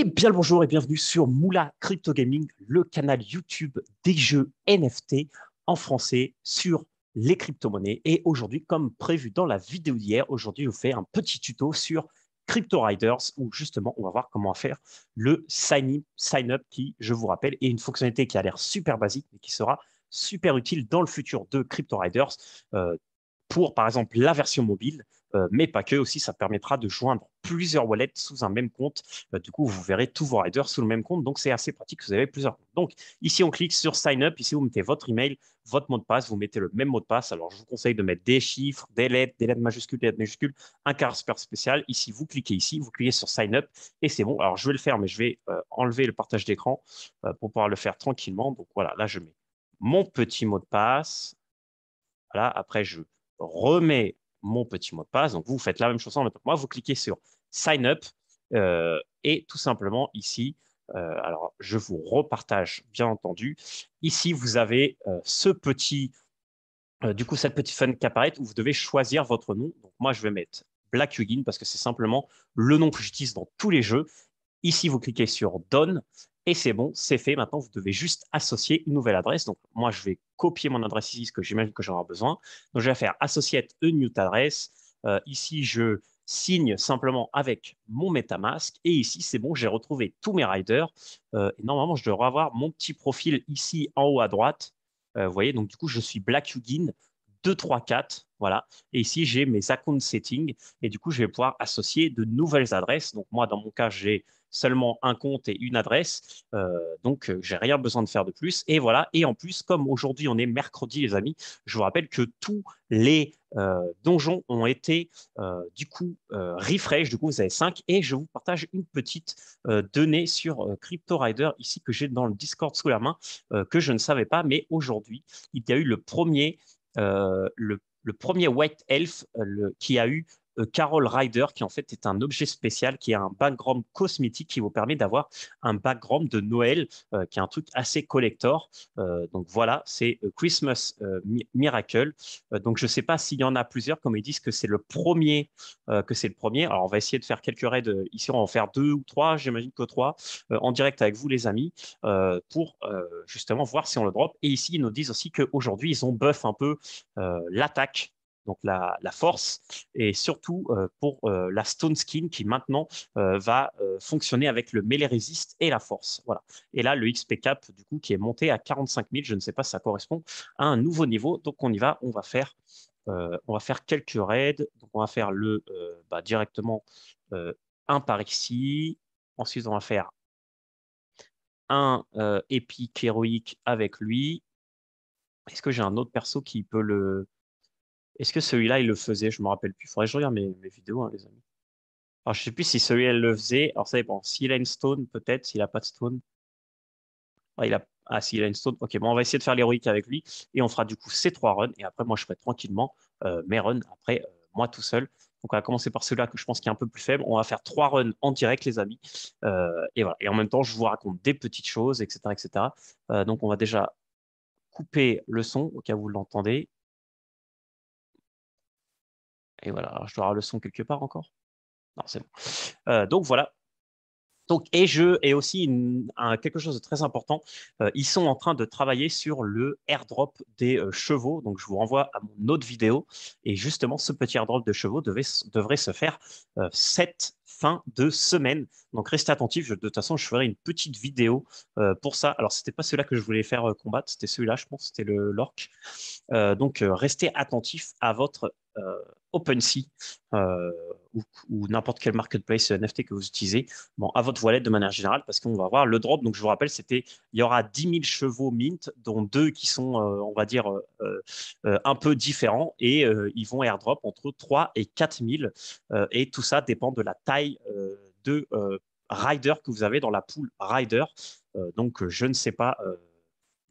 Et bien le bonjour et bienvenue sur Moula Crypto Gaming, le canal YouTube des jeux NFT en français sur les crypto-monnaies. Et aujourd'hui, comme prévu dans la vidéo d'hier, aujourd'hui, je vous fais un petit tuto sur Crypto Riders où justement, on va voir comment faire le sign-up qui, je vous rappelle, est une fonctionnalité qui a l'air super basique mais qui sera super utile dans le futur de Crypto Riders pour, par exemple, la version mobile, mais pas que. Aussi, ça permettra de joindre plusieurs wallets sous un même compte. Du coup, vous verrez tous vos riders sous le même compte. Donc, c'est assez pratique. Vous avez plusieurs comptes. Donc, ici, on clique sur Sign Up. Ici, vous mettez votre email, votre mot de passe. Vous mettez le même mot de passe. Alors, je vous conseille de mettre des chiffres, des lettres majuscules, un caractère spécial. Ici, vous cliquez ici, vous cliquez sur Sign Up et c'est bon. Alors, je vais le faire, mais je vais enlever le partage d'écran pour pouvoir le faire tranquillement. Donc, voilà, là, je mets mon petit mot de passe. Voilà, après, je remets mon petit mot de passe. Donc, vous faites la même chose en même temps que moi. Vous cliquez sur Sign Up et tout simplement ici, alors je vous repartage bien entendu. Ici, vous avez du coup, cette petite fenêtre qui apparaît où vous devez choisir votre nom. Donc, moi, je vais mettre Black Hugin parce que c'est simplement le nom que j'utilise dans tous les jeux. Ici, vous cliquez sur Done et c'est bon, c'est fait. Maintenant, vous devez juste associer une nouvelle adresse. Donc, moi, je vais copier mon adresse ici, parce que j'imagine que j'en aurai besoin. Donc, je vais faire Associate a new address. Ici, je signe simplement avec mon MetaMask. Et ici, c'est bon, j'ai retrouvé tous mes riders. Et normalement, je devrais avoir mon petit profil ici en haut à droite. Vous voyez, donc du coup, je suis Black Hugin 234. Voilà. Et ici, j'ai mes account settings. Et du coup, je vais pouvoir associer de nouvelles adresses. Donc, moi, dans mon cas, j'ai seulement un compte et une adresse. Donc, j'ai rien besoin de faire de plus. Et voilà. Et en plus, comme aujourd'hui, on est mercredi, les amis, je vous rappelle que tous les donjons ont été du coup refresh. Du coup, vous avez 5. Et je vous partage une petite donnée sur Crypto Rider ici que j'ai dans le Discord sous la main que je ne savais pas. Mais aujourd'hui, il y a eu le premier White Elf qui a eu Carol Rider, qui en fait est un objet spécial, qui a un background cosmétique qui vous permet d'avoir un background de Noël, qui est un truc assez collector. Donc voilà, c'est Christmas Miracle. Donc je ne sais pas s'il y en a plusieurs, comme ils disent que c'est le premier, Alors on va essayer de faire quelques raids. Ici, on va en faire 2 ou 3, j'imagine que 3, en direct avec vous, les amis, pour justement voir si on le drop. Et ici, ils nous disent aussi qu'aujourd'hui, ils ont buff un peu l'attaque, donc la force, et surtout pour la Stone Skin qui maintenant va fonctionner avec le melee resist et la force. Voilà. Et là, le XP cap, du coup, qui est monté à 45 000, je ne sais pas si ça correspond à un nouveau niveau. Donc, on y va, on va faire quelques raids. Donc, on va faire directement un par ici. Ensuite, on va faire un épique héroïque avec lui. Est-ce que j'ai un autre perso qui peut le... Est-ce que celui-là, il le faisait? Je me rappelle plus. Il faudrait que je regarde mes vidéos, hein, les amis. Alors, je sais plus si celui-là, il le faisait. Alors, ça dépend. S'il a une stone, peut-être. S'il a pas de stone. Ah, s'il a une stone. Ok, bon, on va essayer de faire l'héroïque avec lui. Et on fera du coup ces 3 runs. Et après, moi, je ferai tranquillement mes runs. Après, moi tout seul. Donc, on va commencer par celui-là que je pense qui est un peu plus faible. On va faire 3 runs en direct, les amis. Et voilà. Et en même temps, je vous raconte des petites choses, etc., etc. Donc, on va déjà couper le son au cas où vous l'entendez. Et voilà. Alors, je dois avoir le son quelque part encore. Non, c'est bon. Donc voilà. Donc, et aussi quelque chose de très important, ils sont en train de travailler sur le airdrop des chevaux. Donc, je vous renvoie à mon autre vidéo. Et justement, ce petit airdrop de chevaux devrait se faire cette fin de semaine. Donc, restez attentifs. De toute façon, je ferai une petite vidéo pour ça. Alors, c'était pas celui-là que je voulais faire combattre, c'était celui-là, je pense, c'était l'orc. Donc, restez attentifs à votre OpenSea euh, ou n'importe quel marketplace NFT que vous utilisez, bon, à votre wallet de manière générale, parce qu'on va voir le drop. Donc, je vous rappelle, il y aura 10 000 chevaux mint, dont 2 qui sont, on va dire, un peu différents, et ils vont airdrop entre 3 et 4 000. Et tout ça dépend de la taille de rider que vous avez dans la pool rider. Donc, je ne sais pas.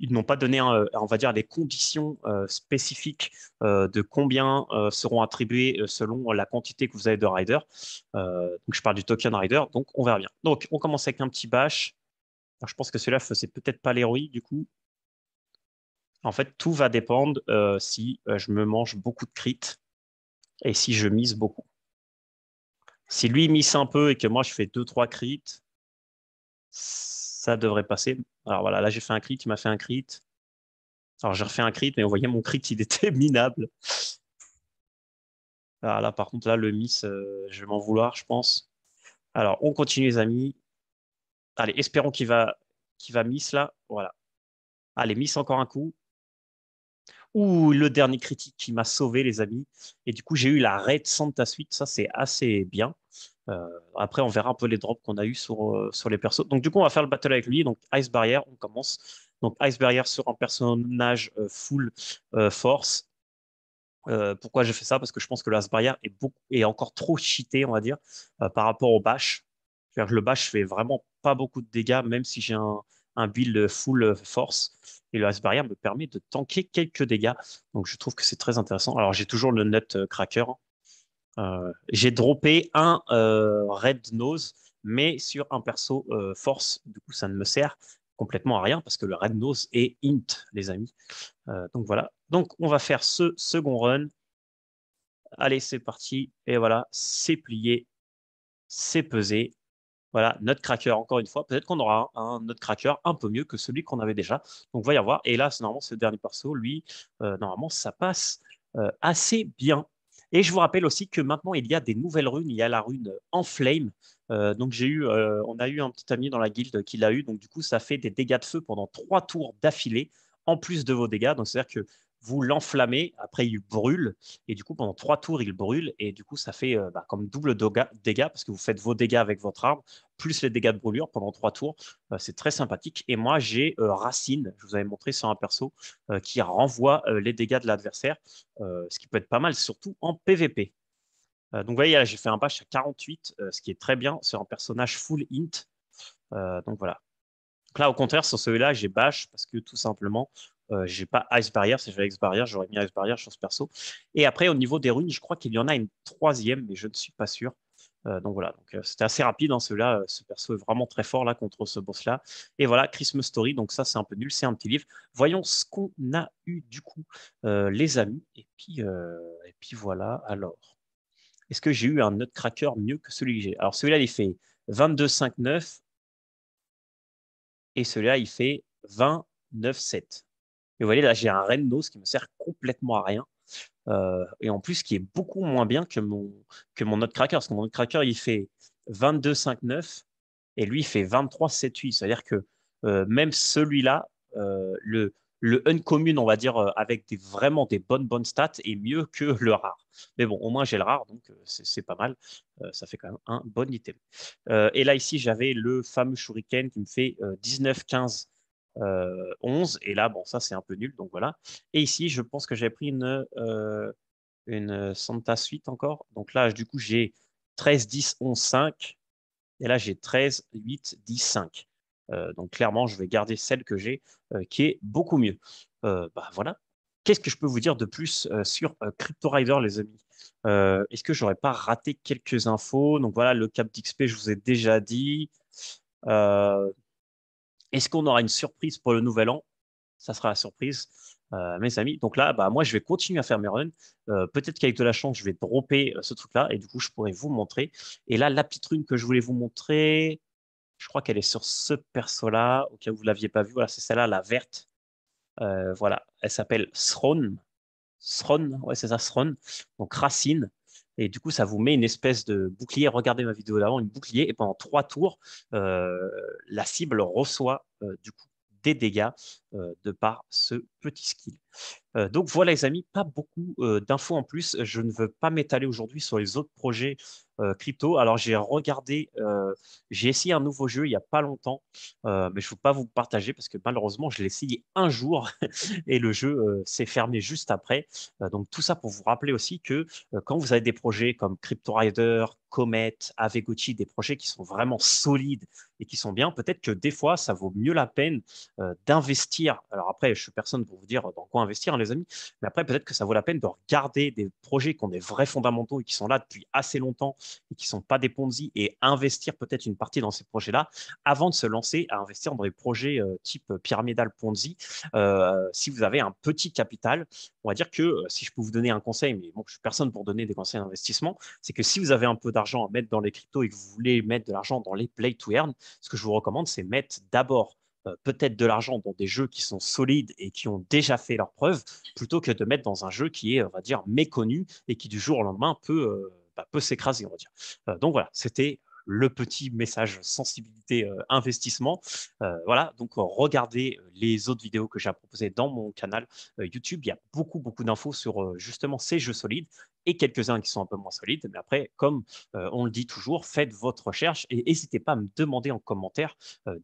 Ils n'ont pas donné, on va dire, les conditions spécifiques de combien seront attribués selon la quantité que vous avez de riders. Donc, je parle du token rider, donc on verra bien. Donc, on commence avec un petit bash. Alors, je pense que celui-là faisait peut-être pas l'héroïque, du coup. En fait, tout va dépendre si je me mange beaucoup de crits et si je mise beaucoup. Si lui mise un peu et que moi je fais 2-3 crits, Ça devrait passer. Alors voilà, là j'ai fait un crit, il m'a fait un crit. Alors j'ai refait un crit, mais vous voyez, mon crit, il était minable. Alors là, par contre, là, le miss, je vais m'en vouloir, je pense. Alors, on continue, les amis. Allez, espérons qu'il va miss là. Voilà. Allez, miss encore un coup. Ouh, le dernier critique qui m'a sauvé, les amis. Et du coup, j'ai eu la Red Santa Suite. Ça, c'est assez bien. Après, on verra un peu les drops qu'on a eu sur les persos. Donc, du coup, on va faire le battle avec lui. Donc, Ice Barrier, on commence. Donc, Ice Barrier sur un personnage full force. Pourquoi j'ai fait ça? Parce que je pense que le Ice Barrier est encore trop cheaté, on va dire, par rapport au bash. C'est-à-dire que le bash fait vraiment pas beaucoup de dégâts, même si j'ai un build full force. Et le Ice Barrier me permet de tanker quelques dégâts. Donc, je trouve que c'est très intéressant. Alors, j'ai toujours le Nutcracker. J'ai droppé un Red Nose, mais sur un perso force. Du coup, ça ne me sert complètement à rien parce que le Red Nose est int, les amis. Donc voilà. Donc, on va faire ce second run. Allez, c'est parti. Et voilà, c'est plié, c'est pesé. Voilà, Nutcracker, encore une fois. Peut-être qu'on aura un Nutcracker un peu mieux que celui qu'on avait déjà. Donc, on va y avoir. Et là, normalement, c'est le dernier perso. Lui, normalement, ça passe assez bien. Et je vous rappelle aussi que maintenant, il y a des nouvelles runes. Il y a la rune Enflame. Donc, on a eu un petit ami dans la guilde qui l'a eu. Donc, du coup, ça fait des dégâts de feu pendant 3 tours d'affilée, en plus de vos dégâts. Donc, c'est-à-dire que vous l'enflammez, après il brûle, et du coup, pendant 3 tours, il brûle, et du coup, ça fait comme double dégâts, parce que vous faites vos dégâts avec votre arme, plus les dégâts de brûlure pendant 3 tours. C'est très sympathique. Et moi, j'ai Racine, je vous avais montré sur un perso, qui renvoie les dégâts de l'adversaire, ce qui peut être pas mal, surtout en PvP. Donc, vous voyez, là, j'ai fait un bash à 48, ce qui est très bien sur un personnage full int. Donc, voilà. Donc là, au contraire, sur celui-là, j'ai bash parce que tout simplement, j'ai pas Ice Barrier. Si j'avais Ice Barrier, j'aurais mis Ice Barrier sur ce perso. Et après, au niveau des runes, je crois qu'il y en a une troisième, mais je ne suis pas sûr. Donc voilà, donc c'était assez rapide, hein, celui-là. Ce perso est vraiment très fort là contre ce boss-là. Et voilà, Christmas Story. Donc ça, c'est un peu nul, c'est un petit livre. Voyons ce qu'on a eu du coup, les amis. Et puis voilà. Alors, est-ce que j'ai eu un Nutcracker mieux que celui que j'ai? Alors celui-là, il fait 22,5,9 et celui-là, il fait 29,7. Et vous voyez, là, j'ai un Rennos qui me sert complètement à rien. Et en plus, qui est beaucoup moins bien que mon Nutcracker. Parce que mon Nutcracker, il fait 22,5,9 et lui, il fait 23,7,8. C'est-à-dire que même celui-là, le uncommon, on va dire, avec vraiment des bonnes stats, est mieux que le rare. Mais bon, au moins, j'ai le rare, donc c'est pas mal. Ça fait quand même un bon item. Et là, ici, j'avais le fameux Shuriken qui me fait 19, 15, 11. Et là, bon, ça, c'est un peu nul, donc voilà. Et ici, je pense que j'ai pris une Santa Suite encore. Donc là, du coup, j'ai 13, 10, 11, 5. Et là, j'ai 13, 8, 10, 5. Donc clairement, je vais garder celle que j'ai, qui est beaucoup mieux. Bah voilà. Qu'est-ce que je peux vous dire de plus sur Crypto Rider, les amis? Est-ce que j'aurais pas raté quelques infos? Donc voilà, le cap d'XP, je vous ai déjà dit. Euh, Est-ce qu'on aura une surprise pour le nouvel an? Ça sera la surprise, mes amis. Donc là, bah, moi, je vais continuer à faire mes runs. Peut-être qu'avec de la chance, je vais dropper ce truc-là et du coup, je pourrai vous montrer. Et là, la petite rune que je voulais vous montrer, je crois qu'elle est sur ce perso-là, au cas où vous ne l'aviez pas vu. Voilà, c'est celle-là, la verte. Voilà, elle s'appelle Throne. Throne, ouais, c'est ça, Throne. Donc, racine. Et du coup, ça vous met une espèce de bouclier. Regardez ma vidéo d'avant, une bouclier. Et pendant 3 tours, la cible reçoit du coup des dégâts de par ce petit skill. Donc voilà les amis, pas beaucoup d'infos en plus. Je ne veux pas m'étaler aujourd'hui sur les autres projets crypto. Alors j'ai essayé un nouveau jeu il n'y a pas longtemps, mais je ne veux pas vous partager parce que malheureusement je l'ai essayé un jour et le jeu s'est fermé juste après. Donc tout ça pour vous rappeler aussi que quand vous avez des projets comme Crypto Rider, Comet, Avegochi, des projets qui sont vraiment solides et qui sont bien, peut-être que des fois ça vaut mieux la peine d'investir. Alors après, je suis personne pour vous dire dans quoi investir, hein, les amis, mais après, peut-être que ça vaut la peine de regarder des projets qui ont des vrais fondamentaux et qui sont là depuis assez longtemps et qui ne sont pas des Ponzi et investir peut-être une partie dans ces projets-là avant de se lancer à investir dans des projets type pyramidal Ponzi. Si vous avez un petit capital, on va dire que si je peux vous donner un conseil, mais bon, je ne suis personne pour donner des conseils d'investissement, c'est que si vous avez un peu d'argent à mettre dans les cryptos et que vous voulez mettre de l'argent dans les play to earn, ce que je vous recommande, c'est mettre d'abord peut-être de l'argent dans des jeux qui sont solides et qui ont déjà fait leurs preuves, plutôt que de mettre dans un jeu qui est, on va dire, méconnu et qui du jour au lendemain peut s'écraser, on va dire. Donc voilà, c'était le petit message sensibilité investissement. Voilà, donc regardez les autres vidéos que j'ai proposées dans mon canal YouTube. Il y a beaucoup d'infos sur justement ces jeux solides et quelques-uns qui sont un peu moins solides. Mais après, comme on le dit toujours, faites votre recherche et n'hésitez pas à me demander en commentaire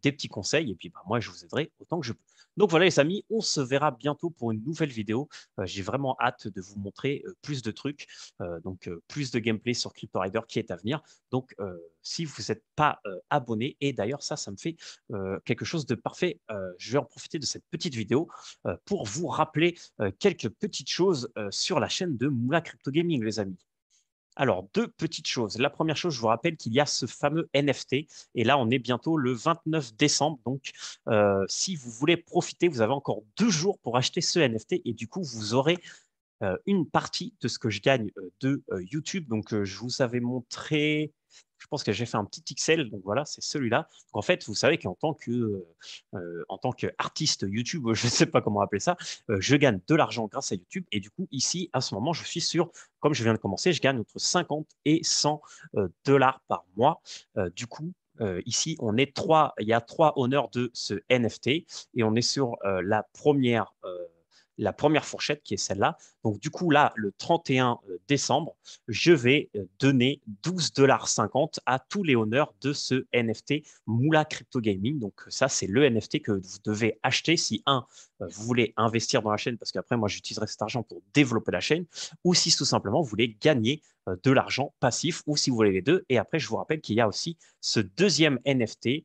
des petits conseils. Et puis, bah, moi, je vous aiderai autant que je peux. Donc voilà, les amis, on se verra bientôt pour une nouvelle vidéo. J'ai vraiment hâte de vous montrer plus de trucs, donc plus de gameplay sur Crypto Rider qui est à venir. Donc, si vous n'êtes pas abonné, et d'ailleurs, ça me fait quelque chose de parfait. Je vais en profiter de cette petite vidéo pour vous rappeler quelques petites choses sur la chaîne de Moula Crypto Gaming, les amis. Alors, deux petites choses. La première chose, je vous rappelle qu'il y a ce fameux NFT. Et là, on est bientôt le 29 décembre. Donc, si vous voulez profiter, vous avez encore 2 jours pour acheter ce NFT. Et du coup, vous aurez une partie de ce que je gagne de YouTube. Donc, je vous avais montré, je pense que j'ai fait un petit pixel. Donc, voilà, c'est celui-là. Donc, en fait, vous savez en tant qu'artiste YouTube, je ne sais pas comment appeler ça, je gagne de l'argent grâce à YouTube. Et du coup, ici, à ce moment, je suis sur, comme je viens de commencer, je gagne entre 50 et 100 dollars par mois. Du coup, ici, il y a 3 honneurs de ce NFT et on est sur la première fourchette qui est celle-là. Donc, du coup, là, le 31 décembre, je vais donner 12,50 $ à tous les honneurs de ce NFT Moula Crypto Gaming. Donc, ça, c'est le NFT que vous devez acheter si, vous voulez investir dans la chaîne, parce qu'après, moi, j'utiliserai cet argent pour développer la chaîne, ou si tout simplement, vous voulez gagner de l'argent passif, ou si vous voulez les deux. Et après, je vous rappelle qu'il y a aussi ce deuxième NFT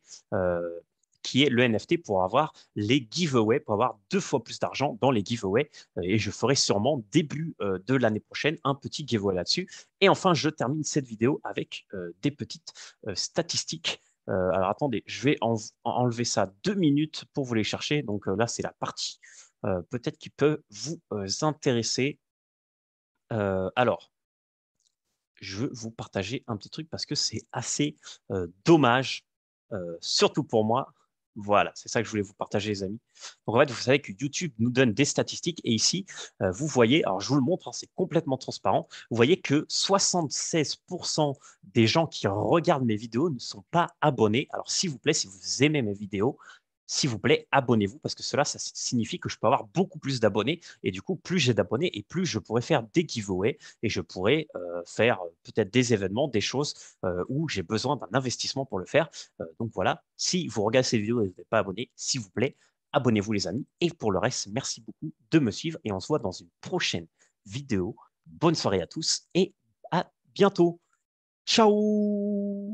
qui est le NFT pour avoir les giveaways, pour avoir 2 fois plus d'argent dans les giveaways. Et je ferai sûrement début de l'année prochaine un petit giveaway là-dessus. Et enfin, je termine cette vidéo avec des petites statistiques. Alors attendez, je vais enlever ça 2 minutes pour vous les chercher. Donc là, c'est la partie peut-être qui peut vous intéresser. Alors, je veux vous partager un petit truc parce que c'est assez dommage, surtout pour moi. Voilà, c'est ça que je voulais vous partager, les amis. Donc, en fait, vous savez que YouTube nous donne des statistiques et ici, vous voyez, alors je vous le montre, hein, c'est complètement transparent. Vous voyez que 76% des gens qui regardent mes vidéos ne sont pas abonnés. Alors, s'il vous plaît, si vous aimez mes vidéos, s'il vous plaît, abonnez-vous parce que cela, ça signifie que je peux avoir beaucoup plus d'abonnés. Et du coup, plus j'ai d'abonnés et plus je pourrais faire des giveaways et je pourrais faire peut-être des événements, des choses où j'ai besoin d'un investissement pour le faire. Donc voilà, si vous regardez ces vidéos et vous n'êtes pas abonné, s'il vous plaît, abonnez-vous les amis. Et pour le reste, merci beaucoup de me suivre et on se voit dans une prochaine vidéo. Bonne soirée à tous et à bientôt. Ciao!